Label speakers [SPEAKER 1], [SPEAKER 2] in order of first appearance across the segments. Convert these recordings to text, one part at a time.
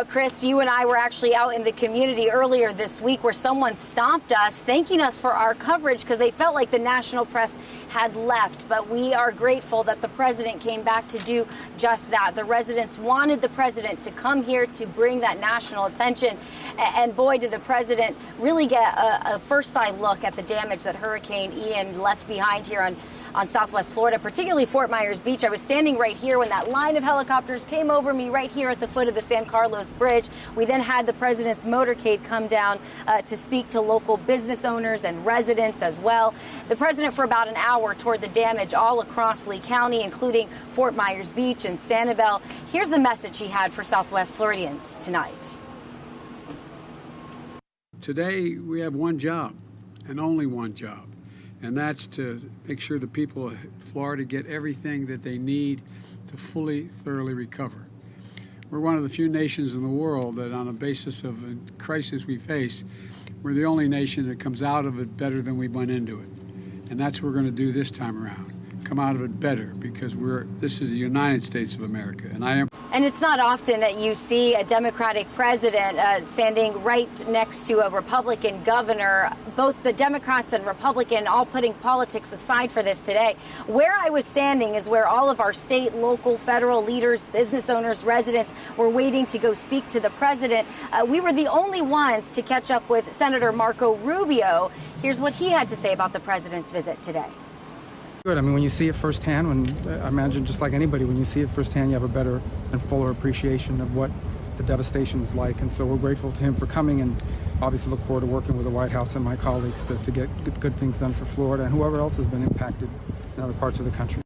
[SPEAKER 1] Chris, you and I were actually out in the community earlier this week where someone stopped us, thanking us for our coverage because they felt like the national press had left. But we are grateful that the president came back to do just that. The residents wanted the president to come here to bring that national attention. And boy, did the president really get a first-eye look at the damage that Hurricane Ian left behind here on Southwest Florida, particularly Fort Myers Beach. I was standing right here when that line of helicopters came over me right here at the foot of the San Carlos Bridge. We then had the president's motorcade come down to speak to local business owners and residents as well. The president for about an hour toured the damage all across Lee County, including Fort Myers Beach and Sanibel. Here's the message he had for Southwest Floridians tonight.
[SPEAKER 2] Today we have one job and only one job. And that's to make sure the people of Florida get everything that they need to fully, thoroughly recover. We're one of the few nations in the world that on a basis of a crisis we face, we're the only nation that comes out of it better than we went into it. And that's what we're going to do this time around, come out of it better, because this is the United States of America.
[SPEAKER 1] And it's not often that you see a Democratic president standing right next to a Republican governor, both the Democrats and Republican all putting politics aside for this today. Where I was standing is where all of our state, local, federal leaders, business owners, residents were waiting to go speak to the president. We were the only ones to catch up with Senator Marco Rubio. Here's what he had to say about the president's visit today.
[SPEAKER 3] Good. I mean, when you see it firsthand, I imagine just like anybody, when you see it firsthand, you have a better and fuller appreciation of what the devastation is like. And so we're grateful to him for coming, and obviously look forward to working with the White House and my colleagues to get good things done for Florida and whoever else has been impacted in other parts of the country.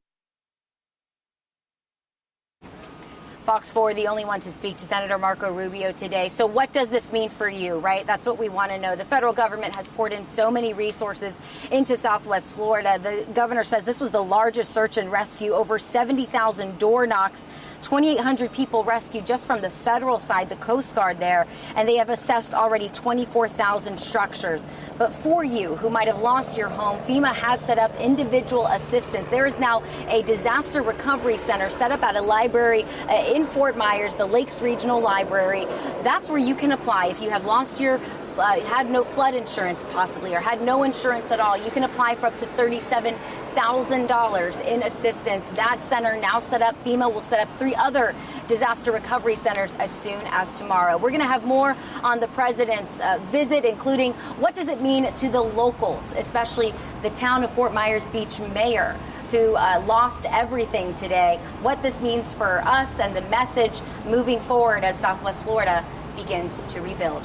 [SPEAKER 1] Fox 4, the only one to speak to Senator Marco Rubio today. So what does this mean for you, right? That's what we want to know. The federal government has poured in so many resources into Southwest Florida. The governor says this was the largest search and rescue, over 70,000 door knocks, 2,800 people rescued just from the federal side, the Coast Guard there, and they have assessed already 24,000 structures. But for you who might have lost your home, FEMA has set up individual assistance. There is now a disaster recovery center set up at a library in Fort Myers, the Lakes Regional Library. That's where you can apply if you have lost your, had no flood insurance possibly, or had no insurance at all. You can apply for up to $37,000 in assistance. That center now set up. FEMA will set up 3 other disaster recovery centers as soon as tomorrow. We're going to have more on the president's visit, including what does it mean to the locals, especially the town of Fort Myers Beach mayor, who lost everything today, what this means for us and the message moving forward as Southwest Florida begins to rebuild.